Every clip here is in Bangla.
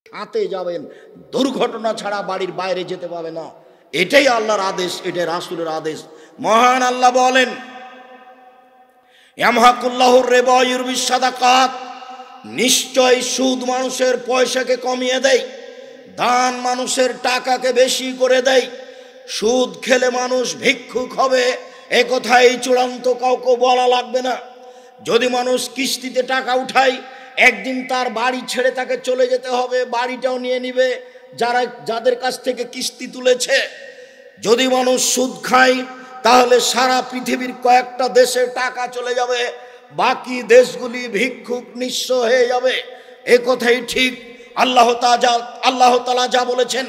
হাতে যাবেন, দুর্ঘটনা ছাড়া বাড়ির বাইরে যেতে পাবে না। এটাই আল্লাহর আদেশ, এটাই রাসূলের আদেশ। মহান আল্লাহ বলেন, ইয়ামহাকুল্লাহুর রিবা ওয়া ইউরবিস সাদাকাত, নিশ্চয় সুদ মানুষের পয়সাকে কমিয়ে দেয়, দান মানুষের টাকাকে বেশি করে দেয়। সুদ খেলে মানুষ ভিক্ষুক হবে, এ কথাই চূড়ান্ত, কাউকে বলা লাগবে না। যদি মানুষ কিস্তিতে টাকা উঠায়, একদিন তার বাড়ি ছেড়ে তাকে চলে যেতে হবে, বাড়িটাও নিয়ে নিবে যাদের কাছ থেকে কিস্তি তুলেছে। যদি মানুষ সুদ খায়, তাহলে সারা পৃথিবীর কয়েকটা দেশে টাকা চলে যাবে, বাকি দেশগুলি ভিক্ষুক নিঃস্ব হয়ে যাবে। এ কথাই ঠিক। আল্লাহ তাআলা যা বলেছেন,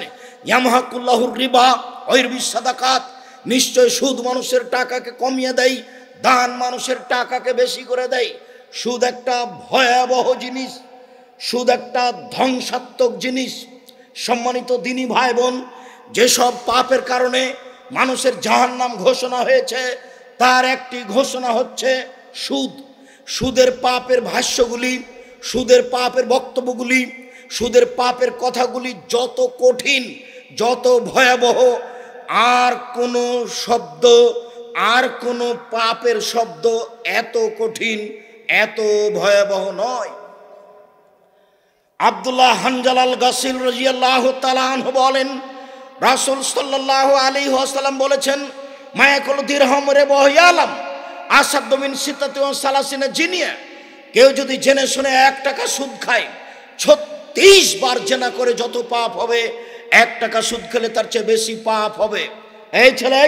ইয়ামহাকুল্লাহুর রিবা ওয়া ইউরবিস সাদাকাত, নিশ্চয় সুদ মানুষের টাকাকে কমিয়ে দেয়, দান মানুষের টাকাকে বেশি করে দেয়। সুদ একটা ভয়াবহ জিনিস, সুদ একটা ধ্বংসাত্মক জিনিস। সম্মানিত দিনী ভাই বোন, যেসব পাপের কারণে মানুষের জাহান্নাম ঘোষণা হয়েছে, তার একটি ঘোষণা হচ্ছে সুদ। সুদের পাপের ভাষ্যগুলি, সুদের পাপের বক্তব্যগুলি, সুদের পাপের কথাগুলি যত কঠিন, যত ভয়াবহ, আর কোনো শব্দ, আর কোনো পাপের শব্দ এত কঠিন, এত ভয়াবহ নয়। আব্দুল্লাহ হানজালাল গাসিল রাদিয়াল্লাহু তাআলা আনহু বলেন, রাসূল সাল্লাল্লাহু আলাইহি ওয়াসাল্লাম বলেছেন, মায়াকুল দিরহাম রিবা ইয়ালাম আসাদ্দু মিন সিত্তাতি ওয়া সালাসিনা জিনিয়া, কেউ যদি জেনে শুনে 1 টাকা সুদ খায়, 36 বার জেনা করে যত পাপ হবে, 1 টাকা সুদ খেলে তার চেয়ে বেশি পাপ হবে। এই ছেলে,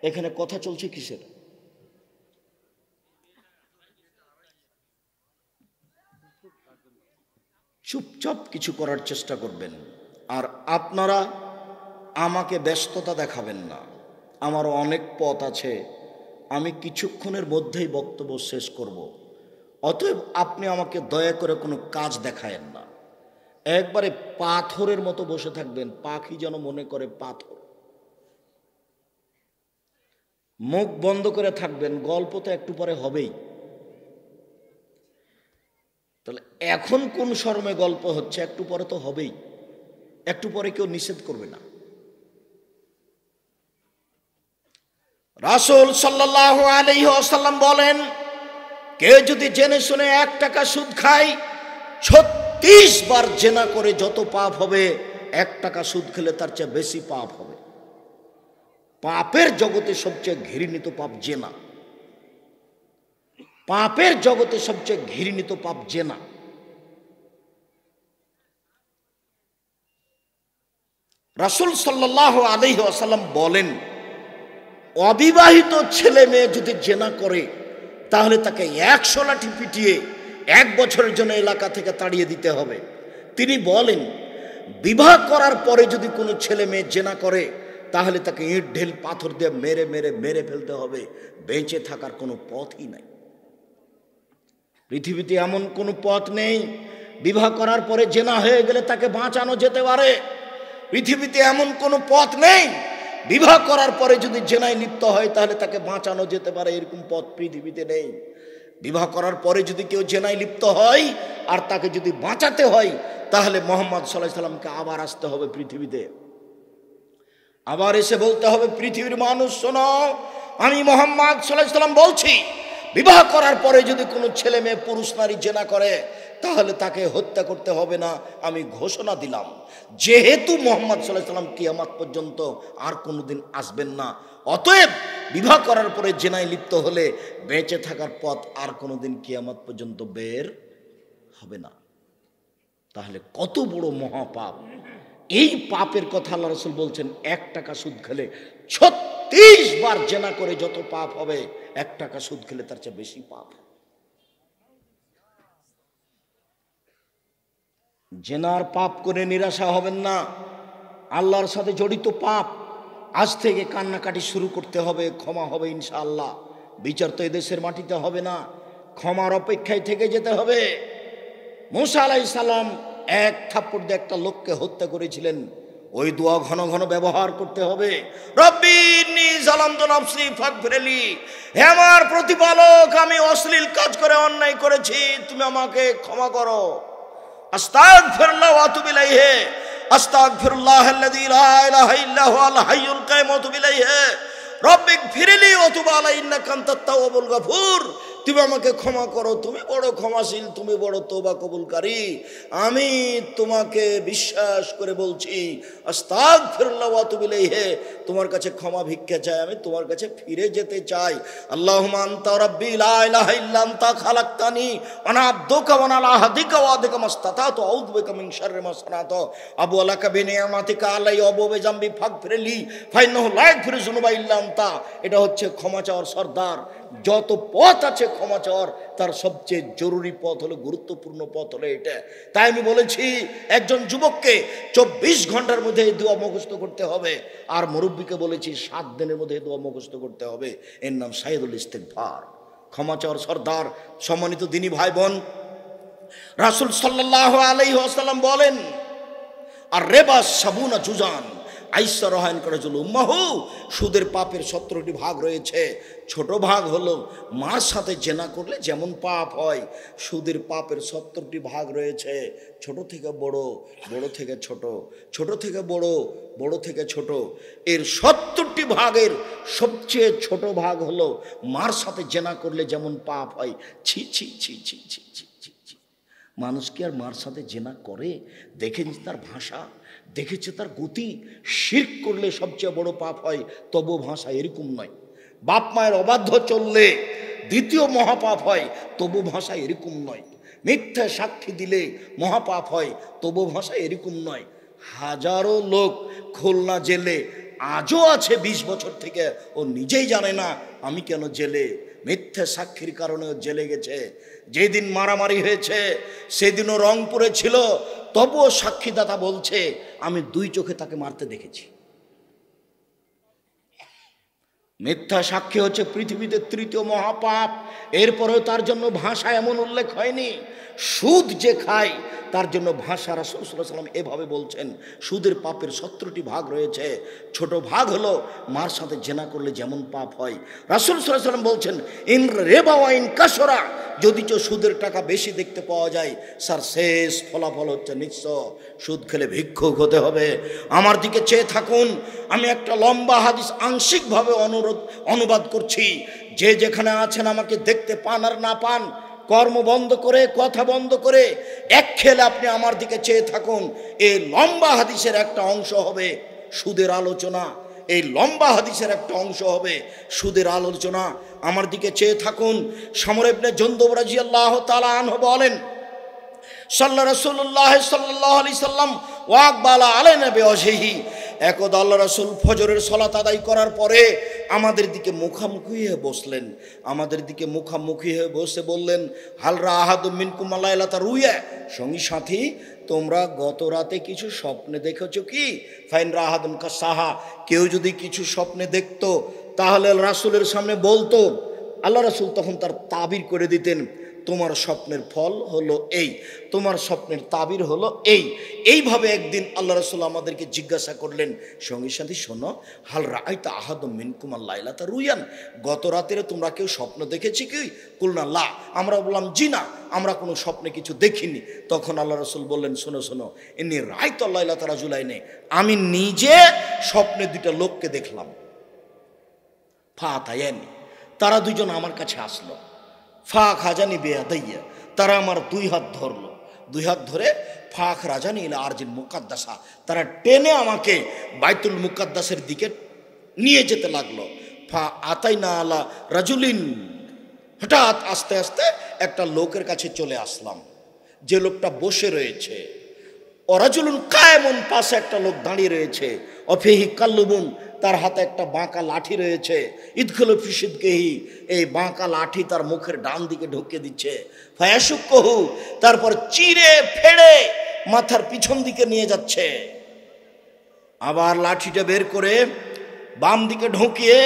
এখানে কথা চলছে কিসের? চুপচাপ কিছু করার চেষ্টা করবেন। আর আপনারা আমাকে ব্যস্ততা দেখাবেন না, আমার অনেক পথ আছে, আমি কিছুক্ষণের মধ্যেই বক্তব্য শেষ করব। অতএব আপনি আমাকে দয়া করে কোনো কাজ দেখায়েন না, একবারে পাথরের মতো বসে থাকবেন, পাখি যেন মনে করে পাথর। মুখ বন্ধ করে থাকবেন, গল্প তো একটু পরে হবেই। তাহলে এখন কোন শরমে গল্প হচ্ছে, একটু পরে তো হবেই, একটু পরে কেউ নিষেধ করবে না। রাসূল সাল্লাল্লাহু আলাইহি ওয়াসাল্লাম বলেন, কেউ যদি জেনে শুনে 1 টাকা সুদ খায়, 36 বার জেনা করে যত পাপ হবে, 1 টাকা সুদ খেলে তার চেয়ে বেশি পাপ হবে। পাপের জগতে সবচেয়ে ঘৃণিত পাপ জেনা। পাপের জগতে সবচেয়ে ঘৃণিত পাপ জেনা। রাসূল সাল্লাল্লাহু আলাইহি ওয়াসাল্লাম বলেন, অবিবাহিত ছেলে মেয়ে যদি জেনা করে, তাহলে তাকে 100 লাঠি পিটিয়ে 1 বছরের জন্য এলাকা থেকে তাড়িয়ে দিতে হবে। তিনি বলেন, বিবাহ করার পরে যদি কোনো ছেলে মেয়ে জেনা করে, তাহলে তাকে ইট ঢেল পাথর দিয়ে মেরে মেরে মেরে ফেলতে হবে, বেঁচে থাকার কোনো পথই নাই। পৃথিবীতে এমন কোনো পথ নেই বিবাহ করার পরে জেনা হয়ে গেলে তাকে বাঁচানো যেতে পারে। পৃথিবীতে এমন কোনো পথ নেই বিবাহ করার পরে যদি জেনায় লিপ্ত হয় তাহলে তাকে বাঁচানো যেতে পারে, এরকম পথ পৃথিবীতে নেই। বিবাহ করার পরে যদি কেউ জেনায় লিপ্ত হয় আর তাকে যদি বাঁচাতে হয়, তাহলে মুহাম্মদ সাল্লাল্লাহু আলাইহি ওয়াসাল্লামকে আবার আসতে হবে পৃথিবীতে, আবার এসে বলতে হবে, পৃথিবীর মানুষ শোনো, আমি মুহাম্মদ সাল্লাল্লাহু আলাইহি ওয়াসাল্লাম বলছি, বিবাহ করার পরে যদি কোনো ছেলে মেয়ে পুরুষ নারী জেনা করে, তাহলে তাকে হত্যা করতে হবে না, আমি ঘোষণা দিলাম। যেহেতু মুহাম্মদ সাল্লাল্লাহু আলাইহি ওয়াসাল্লাম কিয়ামত পর্যন্ত আর কোনোদিন আসবেন না, অতএব বিবাহ করার পরে জেনায় লিপ্ত হলে বেঁচে থাকার পথ আর কোনোদিন কিয়ামত পর্যন্ত বের হবে না। তাহলে কত বড় মহাপাপ! এই পাপের কথা আল্লাহ রাসূল বলছেন, 1 টাকা সুদ খেলে 36 বার জেনা করে যত পাপ হবে, 1 টাকা সুদ খেলে তার চেয়ে বেশি পাপ। জেনার পাপ করে নিরাশা হবেন না, আল্লাহর সাথে জড়িত পাপ। আজ থেকে কান্নাকাটি শুরু করতে হবে, ক্ষমা হবে ইনশাআল্লাহ। বিচার তো এদেশের মাটিতে হবে না, ক্ষমার অপেক্ষায় থেকে যেতে হবে। মুসা আলাইহিস সালাম 1 থাপ্পড় দিয়ে একটা লোককে হত্যা করেছিলেন, ওই দোয়া ঘন ঘন ব্যবহার করতে হবে। রব্বি ইন্নী যালামতু নাফসি ফাগফিরলি, হে আমার প্রতিপালক, আমি অশ্লীল কাজ করে অন্যায় করেছি, তুমি আমাকে ক্ষমা করো। আস্তাগফিরুল্লাহ ওয়া আতুবু ইলাইহি, আস্তাগফিরুল্লাহাল্লাযী লা ইলাহা ইল্লা হুয়াল হাইয়ুল কাইয়্যুম ওয়া আতুবু ইলাইহি, রব্বিগফিরলি ওয়া তুব আলাইয়া ইন্নাকা আনতাত তাওয়াবুল গফুর। তুমি আমাকে ক্ষমা করো, তুমি বড় ক্ষমাশীল, তুমি বড় তওবা কবুলকারী। আমি তোমাকে বিশ্বাস করে বলছি, আস্তাগফিরুল্লাহ ওয়া আতুবু ইলাইহি, তোমার কাছে ক্ষমা ভিক্ষা চাই, আমি তোমার কাছে ফিরে যেতে চাই। আল্লাহুম্মা আনতা রাব্বি লা ইলাহা ইল্লা আনতা খালাকতানি ওয়া আনা আবদুকা ওয়া আলা আহদিকা ওয়া আদিকা মাসতাতাতু আউযু বিকা মিন শাররি মা সানাতু আবু আলাকা বিনিয়ামাতিকা আলাইয়া ওয়া আবু বিজামবি ফাগফিরলি ফাইন্নাহু লা ইয়াগফিরু যুনুবা ইল্লা আনতা। এটা হচ্ছে ক্ষমা চাওয়ার সর্দার। যত পথ আছে ক্ষমা চাওয়ার, তার সবচেয়ে জরুরি পথ হলো, গুরুত্বপূর্ণ পথ হলো এটা। তাই আমি বলেছি একজন যুবককে 24 ঘন্টার মধ্যে এই দোয়া মুখস্থ করতে হবে, আর মুরব্বীকে বলেছি 7 দিনের মধ্যে এই দোয়া মুখস্থ করতে হবে। এর নাম সাইয়্যিদুল ইস্তিগফার, ক্ষমা চাওয়ার সর্দার। সম্মানিত দিনী ভাই বোন, রাসূল সাল্লাল্লাহু আলাইহি ওয়াসাল্লাম বলেন, আর রেবা সাবুনা জুজান, আইসা রহায়ন করে চলো উম্মাহু, সুদের পাপের 17টি ভাগ রয়েছে। ছোট ভাগ হলো মার সাথে জেনা করলে যেমন পাপ হয়, সুদের পাপের 17টি ভাগ রয়েছে। ছোট থেকে বড়, বড় থেকে ছোট, ছোট থেকে বড়, বড় থেকে ছোট। এর 70টি ভাগের সবচেয়ে ছোট ভাগ হলো মার সাথে জেনা করলে যেমন পাপ হয়। ছি ছি ছি ছি ছি ছি ছি ছি, মানুষ কি আর মার সাথে জেনা করে? দেখেন তার ভাষা, দেখেছে তার গতি। শিরক করলে সবচেয়ে বড় পাপ হয়, তবু ভাষা এরকম নয়। বাপ মায়ের অবাধ্য চললে দ্বিতীয় মহাপাপ হয়, তবু ভাষা এরকম নয়। মিথ্যা সাক্ষী দিলে মহাপাপ হয়, তবু ভাষা এরকম নয়। হাজারো লোক খুলনা জেলে আজও আছে 20 বছর থেকে, ও নিজেই জানে না আমি কেন জেলে। মিথ্যা সাক্ষীর কারণে ও জেলে গেছে। যেদিন মারামারি হয়েছে সেদিনও রংপুরে ছিল, তবুও সাক্ষীদাতা বলছে আমি 2 চোখে তাকে মারতে দেখেছি। মিথ্যা সাক্ষী হচ্ছে পৃথিবীতে 3য় মহাপাপ। এরপরেও তার জন্য ভাষা এমন উল্লেখ হয়নি। সুদ যে খায় তার জন্য ভাষা রাসূল সাল্লাল্লাহু আলাইহি ওয়াসাল্লাম এভাবে বলছেন, সুদের পাপের 17টি ভাগ রয়েছে। ছোট ভাগ হলো মার সাথে জেনা করলে যেমন পাপ হয়। রাসূল সাল্লাল্লাহু আলাইহি ওয়াসাল্লাম বলছেন, ইন রিবা ওয়া ইন কাসরা, যদি সুদের টাকা বেশি দেখতে পাওয়া যায়, স্যার শেষ ফলাফল হচ্ছে নিঃস্ব। সুদ খেলে ভিক্ষুক হতে হবে। আমার দিকে চেয়ে থাকুন, আমি একটা লম্বা হাদিস আংশিকভাবে অনুবাদ করছি। যে যেখানে আছেন আমাকে দেখতে পান আর না পান, কর্ম বন্ধ করে, কথা বন্ধ করে এক খেলে আপনি আমার দিকে চেয়ে থাকুন। এই লম্বা হাদিসের একটা অংশ হবে সুদের আলোচনা। এই লম্বা হাদিসের একটা অংশ হবে সুদের আলোচনা। আমার দিকে চেয়ে থাকুন। সমর ইবনে জুনদুব রাদিয়াল্লাহু তাআলা আনহু বলেন, সাল্লা রাসূলুল্লাহ সাল্লাল্লাহু আলাইহি সাল্লাম ওয়া আকবালা আলাইনা বিওয়াজহিহি, একদা আল্লাহ রাসূল ফজরের সালাত আদায় করার পরে আমাদের দিকে মুখামুখি হয়ে বসলেন। আমাদের দিকে মুখামুখি হয়ে বসে বললেন, হাল রা আহাদুম মিনকুম লাইলাতা রুয়া, সঙ্গী সাথী তোমরা গত রাতে কিছু স্বপ্নে দেখেছো কি? ফাইন রা আহাদুন কাসাহা, কেউ যদি কিছু স্বপ্নে দেখতো তাহলে রাসূলের সামনে বলতো। আল্লাহ রাসূল তখন তার তাবির করে দিতেন, তোমার স্বপ্নের ফল হলো এই, তোমার স্বপ্নের তাবির হলো এই। এইভাবে একদিন আল্লাহ রাসূল আমাদেরকে জিজ্ঞাসা করলেন, সঙ্গী সাথী শোনো, হাল রাআইতা আহাদুম মিনকুম লাইলাতা রুয়ান, গত রাতের তোমরা কেউ স্বপ্ন দেখেছি কি? কুলনা লা, আমরা বললাম জি না, আমরা কোনো স্বপ্নে কিছু দেখিনি। তখন আল্লাহ রাসূল বললেন, শোনো শোনো, ইন্নী রাআইতু লাইলাতা রাজুলাইনি, আমি নিজে স্বপ্নে 2টা লোককে দেখলাম। ফাতায়ানি, তারা 2জন আমার কাছে আসলো। ফাক হাজানি বেয়াদাইয়া, তারা আমার 2 হাত ধরলো। 2 হাত ধরে ফাক রাজানি ইলা আরজিল মুকাদ্দাসা, তারা টেনে আমাকে বাইতুল মুকাদ্দাসের দিকে নিয়ে যেতে লাগলো। ফা আতাইনা আলা রাজুলিন, হঠাৎ আস্তে আস্তে একটা লোকের কাছে চলে আসলাম, যে লোকটা বসে রয়েছে। অরাজুলুন কায়েমুন, পাশে একটা লোক দাঁড়িয়ে রয়েছে। অফিহি কাল্লুবুন, তার হাতে একটা বাঁকা লাঠি রয়েছে। ইদখুলু ফি সিদকিহি, এই বাঁকা লাঠি তার মুখের ডান দিকে ঢুকিয়ে দিচ্ছে। ফায়াশুক্কুহু, তারপর চিরে ফেড়ে মাথার পিছন দিকে নিয়ে যাচ্ছে। আবার লাঠিটা বের করে বাম দিকে ঢুকিয়ে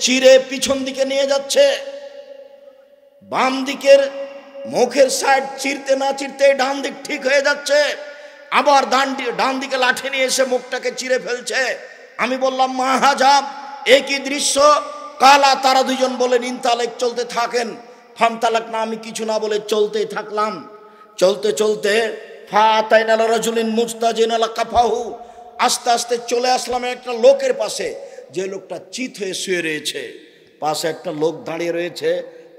চিরে পিছন দিকে নিয়ে যাচ্ছে। বাম দিকের মুখের সাইড চিরতে না চিরতে ডান দিক ঠিক হয়ে যাচ্ছে। আবার ডান দিকে লাঠি নিয়ে এসে মুখটাকে চিরে ফেলছে। আমি বললাম, মা হাজাব, একই দৃশ্য। কালা, তারা 2জন বলেন, ইনতালেক, চলতে থাকেন। ফামতালাক না, আমি কিছু না বলে চলতেই থাকলাম। চলতে চলতে ফাতাইনা আলা রাজুলিন মুস্তাজিন আলা কাফাহু, আস্তে আস্তে চলে আসলাম একটা লোকের পাশে, যে লোকটা চিত হয়ে শুয়ে রয়েছে। পাশে একটা লোক দাঁড়িয়ে রয়েছে,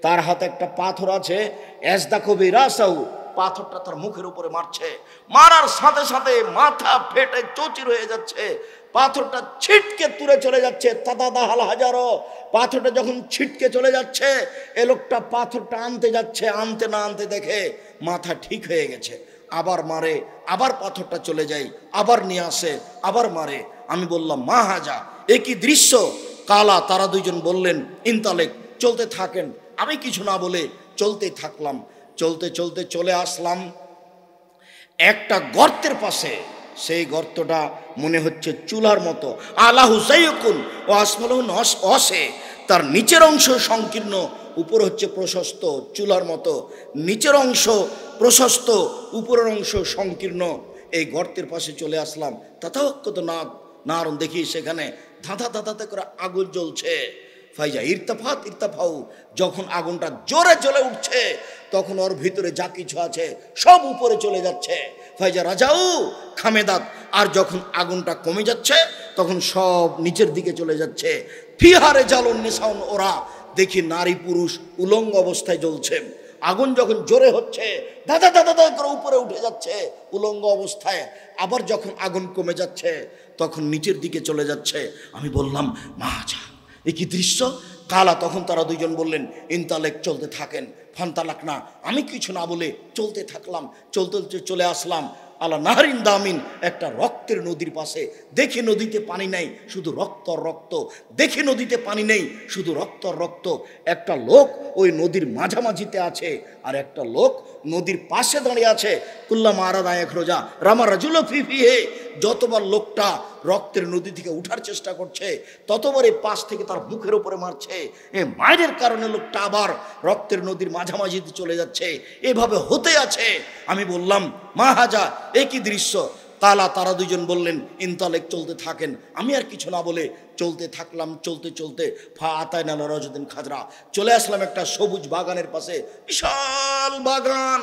তার হাতে একটা পাথর আছে। এজদাকু বিরাসাহু, পাথরটা তার মুখের উপরে মারছে। মারার সাথে সাথে মাথা ফেটে চৌচির হয়ে যাচ্ছে, পাথরটা ছিটকে তুলে চলে যাচ্ছে। তাদাদাহাল হাজারো, পাথরটা যখন ছিটকে চলে যাচ্ছে, এ লোকটা পাথরটা আনতে যাচ্ছে, আনতে না আনতে দেখে মাথা ঠিক হয়ে গেছে। আবার মারে, আবার পাথরটা চলে যায়, আবার নিয়ে আসে, আবার মারে। আমি বললাম মা হাজা, এ কি দৃশ্য? কালা, তারা দুইজন বললেন ইনতালেক, চলতে থাকেন। আমি কিছু না বলে চলতেই থাকলাম। চলতে চলতে চলে আসলাম একটা গর্তের পাশে। সেই গর্তটা মনে হচ্ছে চুলার মতো। আলা হুসাইকুন ও আসমালুন অসে, তার নিচের অংশ সংকীর্ণ, উপর হচ্ছে প্রশস্ত, চুলার মতো। নিচের অংশ প্রশস্ত, উপরের অংশ সংকীর্ণ। এই গর্তের পাশে চলে আসলাম। তাতাওয়াক্কাত নারুন, দেখি সেখানে ধাঁধা ধাঁধাতে করে আগুন জ্বলছে। ফাইজা ইরতাফাত ইরতাফাউ, যখন আগুনটা জোরে জ্বলে উঠছে তখন ওর ভিতরে যা কিছু আছে সব উপরে চলে যাচ্ছে। ফাইজা রাজাউ খামেদাত, আর যখন আগুনটা কমে যাচ্ছে তখন সব নিচের দিকে চলে যাচ্ছে। ফিহারে জালুন নিসাউন, ওরা দেখি নারী পুরুষ উলঙ্গ অবস্থায় জ্বলছে। আগুন যখন জোরে হচ্ছে দাদা দাদা দাদা করে উপরে উঠে যাচ্ছে উলঙ্গ অবস্থায়। আবার যখন আগুন কমে যাচ্ছে তখন নিচের দিকে চলে যাচ্ছে। আমি বললাম মা যা, এ কি দৃশ্য? কালা, তখন তারা দুইজন বললেন ইনতালেক, চলতে থাকেন। ফান্তালাক না, আমি কিছু না বলে চলতে থাকলাম। চলতে চলে আসলাম আলা নাহরিন দামিন, একটা রক্তের নদীর পাশে। দেখি নদীতে পানি নেই, শুধু রক্ত আর রক্ত। দেখি নদীতে পানি নেই, শুধু রক্ত আর রক্ত। একটা লোক ওই নদীর মাঝামাঝিতে আছে, আর একটা লোক নদীর পাশে দাঁড়িয়ে আছে। কুল্লা মারা দায়ক রোজা রামা রাজুল ফিফি হে, যতবার লোকটা রক্তের নদী থেকে উঠার চেষ্টা করছে ততবার এই পাশ থেকে তার মুখের উপরে মারছে। এ মায়ের কারণে লোকটা আবার রক্তের নদীর মাঝামাঝিতে চলে যাচ্ছে। এভাবে হতে আছে। আমি বললাম মা হাজা, এ কি দৃশ্য? কালা, তারা দুইজন বললেন ইনতালেক, চলতে থাকেন। আমি আর কিছু না বলে চলতে থাকলাম। চলতে চলতে ফা আতায়না আলা রাজুলিন খাজরা, চলে আসলাম একটা সবুজ বাগানের পাশে। বিশাল বাগান,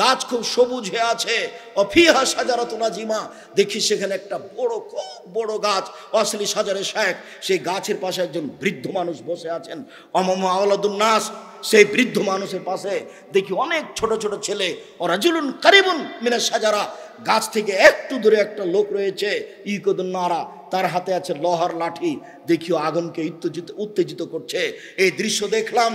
গাছ খুব সবুজ হয়ে আছে। অফিহা সাজারাতুন আজিমা, দেখি সেখানে একটা বড়, খুব বড় গাছ, অসলি সাজারে শেখ। সেই গাছের পাশে একজন বৃদ্ধ মানুষ বসে আছেন। অমম আওলাদুন নাস, সেই বৃদ্ধ মানুষের পাশে দেখি অনেক ছোট ছোট ছেলে। ও রাজুলুন কারিবুন মিনাস সাজারা, গাছ থেকে একটু দূরে একটা লোক রয়েছে। ইকদুন নারা, তার হাতে আছে লোহার লাঠি। দেখিও আগুনকে উত্তেজিত করছে। এই দৃশ্য দেখলাম।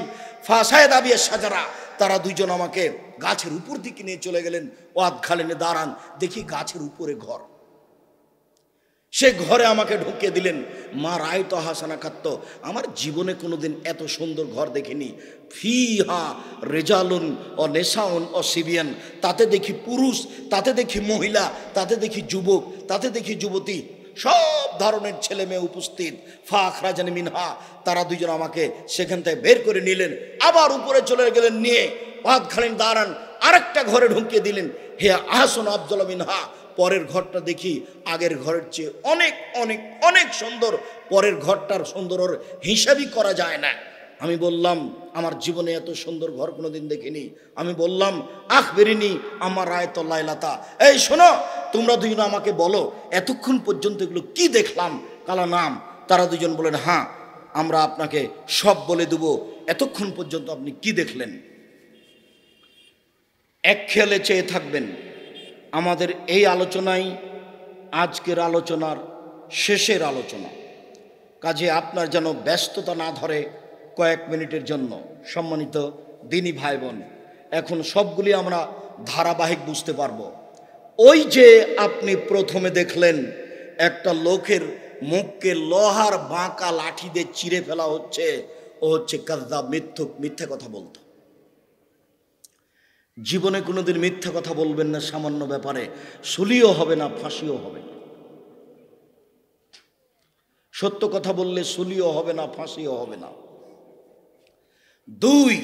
ফাসায় দাবিয়ে সাজারা, তারা দুইজন আমাকে গাছের উপর দিকে নিয়ে চলে গেলেন। ওয়াদ খালেনে দাঁড়ান, দেখি গাছের উপরে ঘর। সে ঘরে আমাকে ঢুকিয়ে দিলেন। মা রায় তো হাসানা খাত্ত, আমার জীবনে কোনোদিন এত সুন্দর ঘর দেখিনি। ফিহা রেজালুন ও নেশাউন ও সিবিয়ান, তাতে দেখি পুরুষ, তাতে দেখি মহিলা, তাতে দেখি যুবক, তাতে দেখি যুবতী, সব ধরনের ছেলে মেয়ে উপস্থিত। ফা আখরাজানি মিনহা, তারা দুইজন আমাকে সেখান থেকে বের করে নিলেন। আবার উপরে চলে গেলেন, নিয়ে ওয়াদ খালেন দাঁড়ান, আরেকটা ঘরে ঢুকিয়ে দিলেন। হে আহসান আফজল মিনহা, পরের ঘরটা দেখি আগের ঘরের চেয়ে অনেক অনেক অনেক সুন্দর। পরের ঘরটার সুন্দর ওর হিসাবই করা যায় না। আমি বললাম আমার জীবনে এত সুন্দর ঘর কোনোদিন দেখিনি। আমি বললাম আখবেরিনি আমার রায়ত লাইলাতা, এই শোনো, তোমরা দুজন আমাকে বলো এতক্ষণ পর্যন্ত এগুলো কি দেখলাম? কালা নাম, তারা দুজন বলেন হ্যাঁ, আমরা আপনাকে সব বলে দেব। এতক্ষণ পর্যন্ত আপনি কি দেখলেন? এক খেয়ালে চেয়ে থাকবেন। আমাদের এই আলোচনাই আজকের আলোচনার শেষের আলোচনা। কাজে আপনার যেন ব্যস্ততা না ধরে কয়েক মিনিটের জন্য। সম্মানিত দিনী ভাই বোন, এখন সবগুলি আমরা ধারাবাহিক বুঝতে পারবো। ওই যে আপনি প্রথমে দেখলেন একটা লোকের মুখকে লোহার বাঁকা লাঠি দিয়ে চিরে ফেলা হচ্ছে, ও হচ্ছে কাযযাব, মিথ্যুক, মিথ্যা কথা বলতো। জীবনে কোনোদিন মিথ্যা কথা বলবেন না। সামান্য ব্যাপারে সুলিও হবে না, ফাঁসিও হবে না। সত্য কথা বললে সুলিও হবে না, ফাঁসিও হবে না। দুই,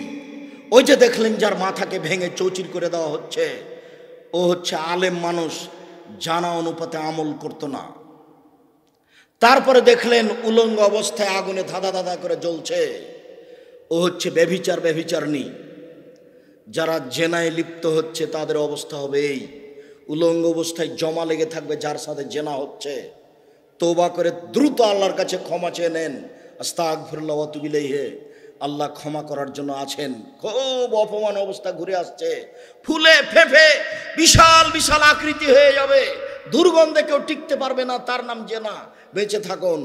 ওই যে দেখলেন যার মাথাকে ভেঙে চৌচির করে দেওয়া হচ্ছে, ও হচ্ছে আলেম মানুষ, জানা অনুপাতে আমল করতো না। তারপরে দেখলেন উলঙ্গ অবস্থায় আগুনে ধাঁধা ধাঁধা করে জ্বলছে, ও হচ্ছে ব্যভিচার, ব্যভিচারণী। যারা জেনায় লিপ্ত হচ্ছে তাদের অবস্থা হবে এই। উলঙ্গ অবস্থায় জমা লেগে থাকবে যার সাথে জেনা হচ্ছে, তওবা করে দ্রুত আল্লাহর কাছে ক্ষমা চেয়ে নেন। আস্তাগফিরুল্লাহ ওয়া আতুবু ইলাইহি। আল্লাহ ক্ষমা করার জন্য আছেন। খুব অপমান অবস্থা ঘুরে আসছে, ফুলে ফেঁপে বিশাল বিশাল আকৃতি হয়ে যাবে, দুর্গন্ধে কেউ টিকতে পারবে না, তার নাম জেনা। বেঁচে থাকুন।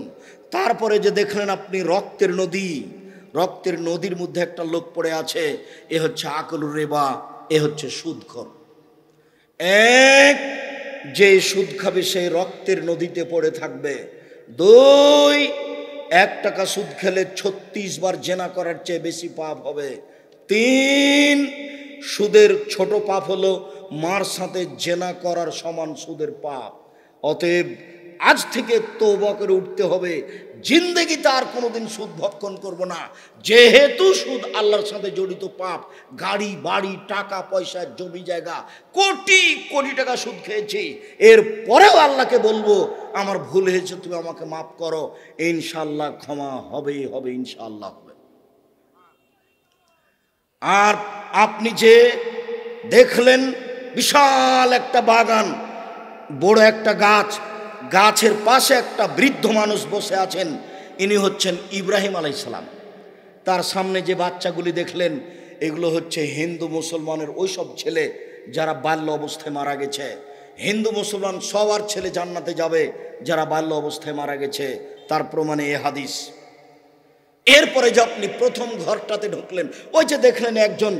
তারপরে যে দেখলেন আপনি রক্তের নদী, রক্তের নদীর মধ্যে একটা লোক পড়ে আছে, এ হচ্ছে আকলুর রিবা, এ হচ্ছে সুদখোর। এক, যে সুদ খাবে সেই রক্তের নদীতে পড়ে থাকবে। দুই, 1 টাকা সুদ খেলে 36 বার জেনা করার চেয়ে বেশি পাপ হবে। 3, সুদের ছোট পাপ হলো মার সাথে জেনা করার সমান সুদের পাপ। অতএব আজ থেকে তওবা করে উঠতে হবে, জিন্দেগিতে আর কোনোদিন সুদ ভক্ষণ করব না। যেহেতু সুদ আল্লাহর সাথে জড়িত পাপ, গাড়ি বাড়ি টাকা পয়সা জমি জায়গা কোটি কোটি টাকা সুদ খেয়েছি, এর পরেও আল্লাহকে বলবো আমার ভুল হয়েছে, তুমি আমাকে মাফ করো। ইনশাআল্লাহ ক্ষমা হবেই হবে, ইনশাআল্লাহ হবে। আর আপনি যে দেখলেন বিশাল একটা বাগান, বড় একটা গাছ, গাছের পাশে একটা বৃদ্ধ মানুষ বসে আছেন, ইনি হচ্ছেন ইব্রাহিম আলাইহিস সালাম। তার সামনে যে বাচ্চাগুলি দেখলেন, এগুলো হচ্ছে হিন্দু মুসলমানের ওই সব ছেলে যারা বাল্য অবস্থায় মারা গেছে। হিন্দু মুসলমান সবার ছেলে জান্নাতে যাবে যারা বাল্য অবস্থায় মারা গেছে, তার প্রমাণে এ হাদিস। এরপরে যে আপনি প্রথম ঘরটাতে ঢুকলেন, ওই যে দেখলেন একজন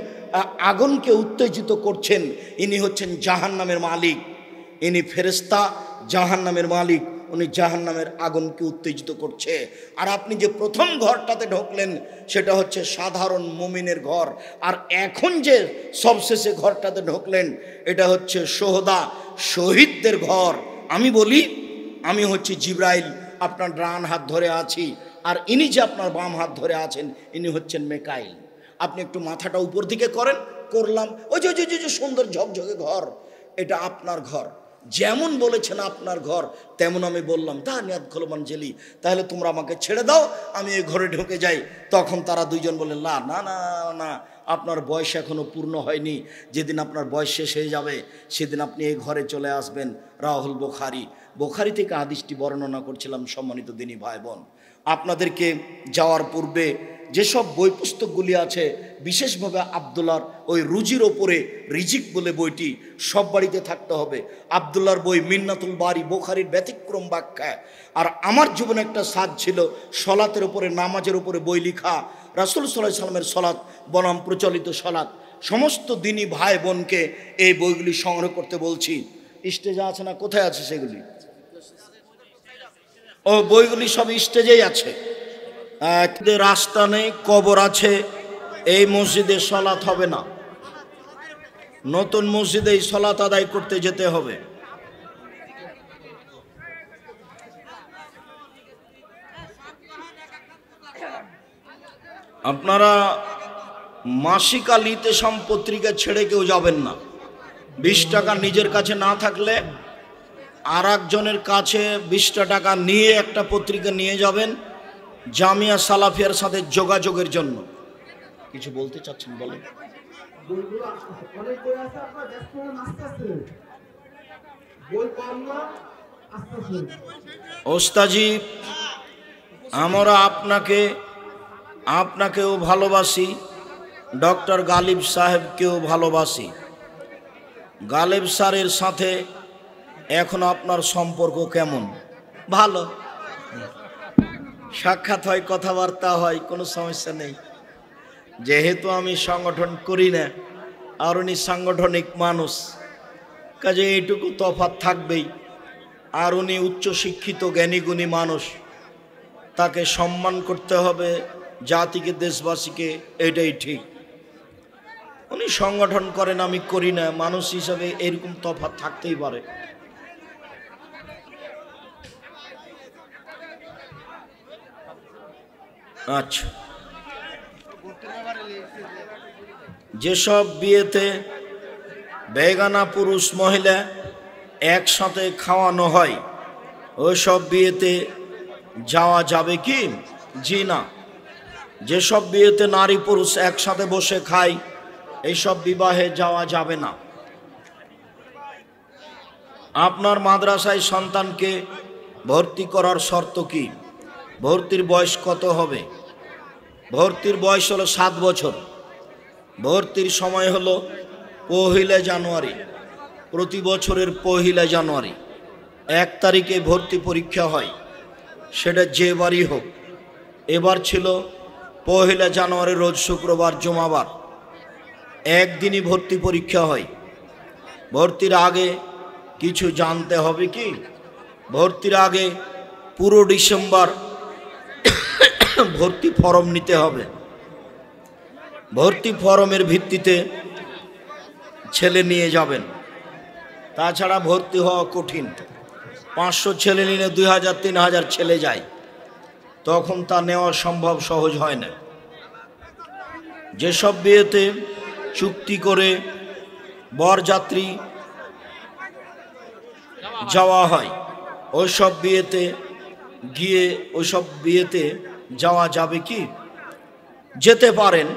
আগুনকে উত্তেজিত করছেন, ইনি হচ্ছেন জাহান্নামের মালিক। ইনি ফেরেশতা, জাহান্নামের মালিক, উনি জাহান্নামের আগুনকে উত্তেজিত করছে। আর আপনি যে প্রথম ঘরটাতে ঢুকলেন সেটা হচ্ছে সাধারণ মুমিনের ঘর। আর এখন যে সবশেষে ঘরটাতে ঢুকলেন এটা হচ্ছে সোহদা, শহীদদের ঘর। আমি বলি, আমি হচ্ছে জিবরাইল, আপনার ডান হাত ধরে আছি, আর ইনি যে আপনার বাম হাত ধরে আছেন ইনি হচ্ছেন মেকাইল। আপনি একটু মাথাটা উপর দিকে করেন, করলাম। ওই যে সুন্দর ঝকঝকে ঘর, এটা আপনার ঘর। যেমন বলেছেন আপনার ঘর, তেমন আমি বললাম দানিয়াত খোলমান জেলি, তাহলে তোমরা আমাকে ছেড়ে দাও, আমি এই ঘরে ঢুকে যাই। তখন তারা দুইজন বললেন না না না না, আপনার বয়স এখনো পূর্ণ হয়নি, যেদিন আপনার বয়স শেষ হয়ে যাবে সেদিন আপনি এই ঘরে চলে আসবেন। রাহুল বুখারী থেকে হাদিসটি বর্ণনা করছিলাম। সম্মানিত দিনী ভাই বোন, আপনাদেরকে যাওয়ার পূর্বে যেসব বই পুস্তকগুলি আছে, বিশেষভাবে আব্দুল্লাহর ওই রুজির ওপরে রিজিক বলে বইটি সব বাড়িতে থাকতে হবে। আব্দুল্লাহর বই মিন্নাতুল বারি, বুখারীর ব্যতিক্রম ব্যাখ্যা। আর আমার জীবনে একটা সাধ ছিল সলাতের উপরে, নামাজের উপরে বই লিখা, রাসূল সাল্লাল্লাহু আলাইহি সাল্লামের সলাত বনাম প্রচলিত সলাত। সমস্ত দিনী ভাই বোনকে এই বইগুলি সংগ্রহ করতে বলছি। স্টেজে আছে না, কোথায় আছে সেগুলি? ও বইগুলি সব স্টেজেই আছে। রাস্তা নেই, কবর আছে, এই মসজিদে সলাত হবে না, নতুন মসজিদে সলাত আদায় করতে যেতে হবে। আপনারা মাসিক আলিতে পত্রিকা ছেড়ে কেউ যাবেন না। 20 টাকা নিজের কাছে না থাকলে আর একজনের কাছে 20টা টাকা নিয়ে একটা পত্রিকা নিয়ে যাবেন, জামিয়া সালাফিয়ার সাথে যোগাযোগের জন্য। কিছু বলতে চাচ্ছেন বলেন। ওস্তাজি, আমরা আপনাকেও ভালোবাসি, ডক্টর গালিব সাহেবকেও ভালোবাসি। গালিব স্যারের সাথে এখন আপনার সম্পর্ক কেমন? ভালো, সাক্ষাৎ হয়, কথাবার্তা হয়, কোনো সমস্যা নেই। যেহেতু আমি সংগঠন করি না আর উনি সাংগঠনিক মানুষ, কাজে এইটুকু তফাৎ থাকবেই। আর উনি উচ্চশিক্ষিত জ্ঞানীগুণী মানুষ, তাকে সম্মান করতে হবে জাতিকে, দেশবাসীকে, এটাই ঠিক। উনি সংগঠন করেন, আমি করি না, মানুষ হিসাবে এরকম তফাৎ থাকতেই পারে। আচ্ছা, যেসব বিয়েতে বেগানা পুরুষ মহিলা একসাথে খাওয়ানো হয়, ওইসব বিয়েতে যাওয়া যাবে কি? জি না। যেসব বিয়েতে নারী পুরুষ একসাথে বসে খায়, এইসব বিবাহে যাওয়া যাবে না। আপনার মাদ্রাসায় সন্তানকে ভর্তি করার শর্ত কি? ভর্তির বয়স কত হবে? ভর্তির বয়স হলো 7 বছর। ভর্তির সময় হলো 1 জানুয়ারি, প্রতি বছরের 1 জানুয়ারি 1 তারিখে ভর্তি পরীক্ষা হয়, সেটা যে বারই হোক। এবার ছিল 1 জানুয়ারি, রোজ শুক্রবার, জুমাবার, একদিনই ভর্তি পরীক্ষা হয়। ভর্তির আগে কিছু জানতে হবে কি? ভর্তির আগে পুরো ডিসেম্বর ভর্তি ফর্ম নিতে হবে। ভর্তি ফর্মের ভিত্তিতে ছেলে নিয়ে যাবেন। তাছাড়া ভর্তি হওয়া কঠিন। 500 ছেলে নিলে 2000-3000 ছেলে যায়, তখন তা নেওয়া সম্ভব, সহজ হয় না। যেসব বিয়েতে চুক্তি করে বরযাত্রী যাওয়া হয়, ওইসব বিয়েতে যাওয়া যাবে কি? যেতে পারেন,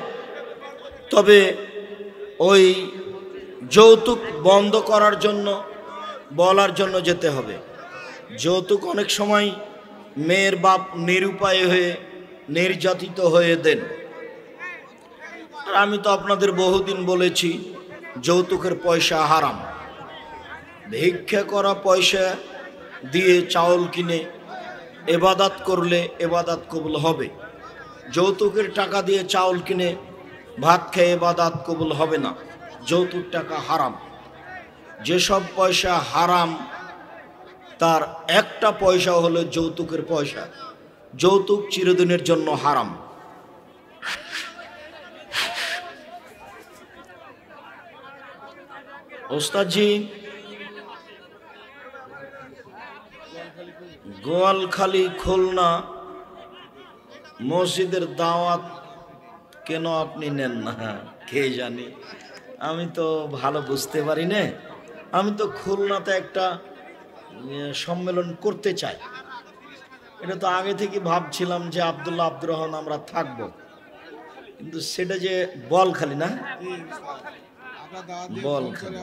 তবে ওই যৌতুক বন্ধ করার জন্য, বলার জন্য যেতে হবে। যৌতুক অনেক সময় মেয়ের বাপ নিরুপায় হয়ে, নির্যাতিত হয়ে দেন। আর আমি তো আপনাদের বহুদিন বলেছি, যৌতুকের পয়সা হারাম। ভিক্ষা করা পয়সা দিয়ে চাউল কিনে এবাদাত করলে এবাদাত কবুল হবে। যৌতুকের টাকা দিয়ে চাউল কিনে ভাত খেয়ে এবাদাত কবুল হবে না। যৌতুক টাকা হারাম। যেসব পয়সা হারাম, তার একটা পয়সা হলো যৌতুকের পয়সা। যৌতুক চিরদিনের জন্য হারাম। ওস্তাদজি, গোয়ালখালী খুলনা মসজিদের দাওয়াত কেন আপনি নেন না? কে জানি, আমি তো ভালো বুঝতে পারি না। আমি তো খুলনাতে একটা সম্মেলন করতে চাই। এটা তো আগে থেকে ভাবছিলাম যে আব্দুল্লাহ আব্দুর রহমান আমরা থাকবো, কিন্তু সেটা যে বলখালি না, বলখালি।